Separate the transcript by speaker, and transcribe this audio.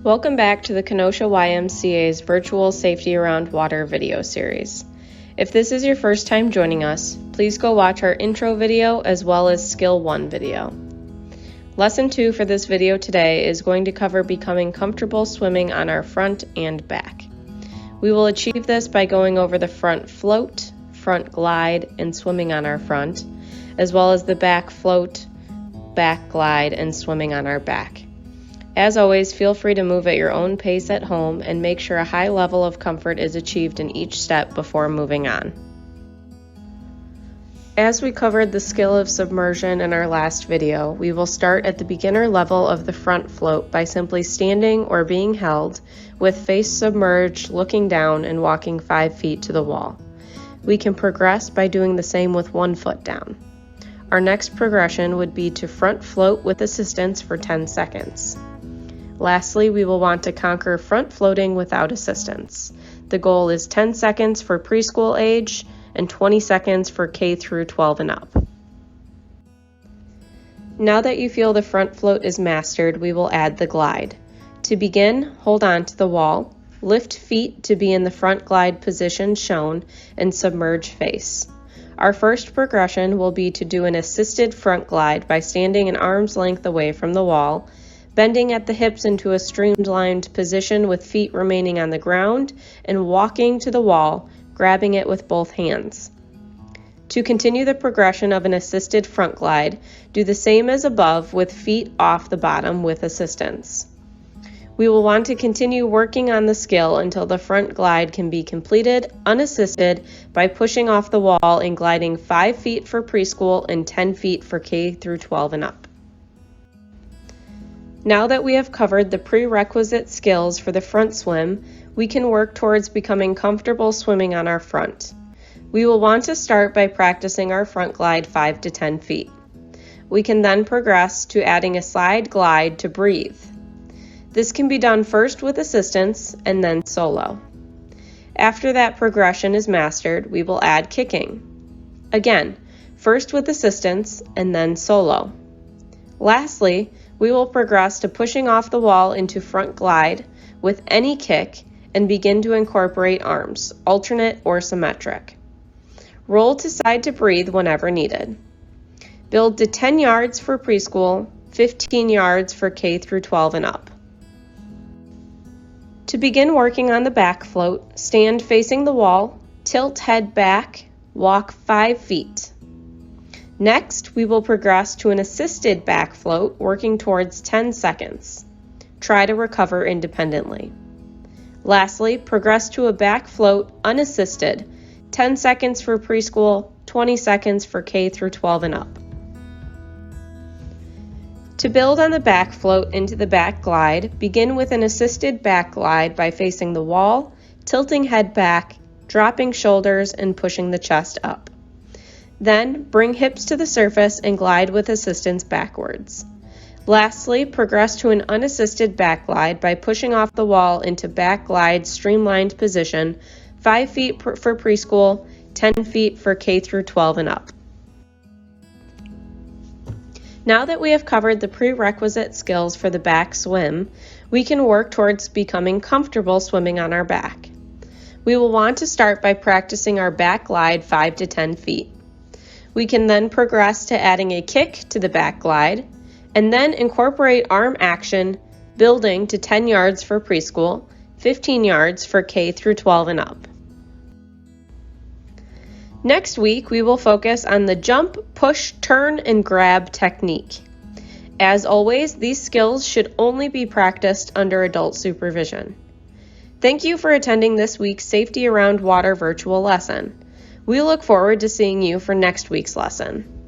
Speaker 1: Welcome back to the Kenosha YMCA's virtual Safety Around Water video series. If this is your first time joining us, please go watch our intro video as well as Skill 1 video. Lesson 2 for this video today is going to cover becoming comfortable swimming on our front and back. We will achieve this by going over the front float, front glide, and swimming on our front, as well as the back float, back glide, and swimming on our back. As always, feel free to move at your own pace at home and make sure a high level of comfort is achieved in each step before moving on. As we covered the skill of submersion in our last video, we will start at the beginner level of the front float by simply standing or being held with face submerged, looking down and walking 5 feet to the wall. We can progress by doing the same with 1 foot down. Our next progression would be to front float with assistance for 10 seconds. Lastly, we will want to conquer front floating without assistance. The goal is 10 seconds for preschool age and 20 seconds for K through 12 and up. Now that you feel the front float is mastered, we will add the glide. To begin, hold on to the wall, lift feet to be in the front glide position shown, and submerge face. Our first progression will be to do an assisted front glide by standing an arm's length away from the wall, bending at the hips into a streamlined position with feet remaining on the ground, and walking to the wall, grabbing it with both hands. To continue the progression of an assisted front glide, do the same as above with feet off the bottom with assistance. We will want to continue working on the skill until the front glide can be completed unassisted by pushing off the wall and gliding 5 feet for preschool and 10 feet for K through 12 and up. Now that we have covered the prerequisite skills for the front swim, we can work towards becoming comfortable swimming on our front. We will want to start by practicing our front glide 5 to 10 feet. We can then progress to adding a side glide to breathe. This can be done first with assistance and then solo. After that progression is mastered, we will add kicking. Again, first with assistance and then solo. Lastly, we will progress to pushing off the wall into front glide with any kick and begin to incorporate arms, alternate or symmetric. Roll to side to breathe whenever needed. Build to 10 yards for preschool, 15 yards for K through 12 and up. To begin working on the back float, stand facing the wall, tilt head back, walk 5 feet. Next, we will progress to an assisted back float, working towards 10 seconds. Try to recover independently. Lastly, progress to a back float unassisted, 10 seconds for preschool, 20 seconds for K through 12 and up. To build on the back float into the back glide, begin with an assisted back glide by facing the wall, tilting head back, dropping shoulders, and pushing the chest up. Then, bring hips to the surface and glide with assistance backwards. Lastly, progress to an unassisted back glide by pushing off the wall into back glide streamlined position, 5 feet for preschool, 10 feet for K through 12 and up. Now that we have covered the prerequisite skills for the back swim, we can work towards becoming comfortable swimming on our back. We will want to start by practicing our back glide 5 to 10 feet. We can then progress to adding a kick to the back glide, and then incorporate arm action, building to 10 yards for preschool, 15 yards for K through 12 and up. Next week, we will focus on the jump, push, turn, and grab technique. As always, these skills should only be practiced under adult supervision. Thank you for attending this week's Safety Around Water virtual lesson. We look forward to seeing you for next week's lesson.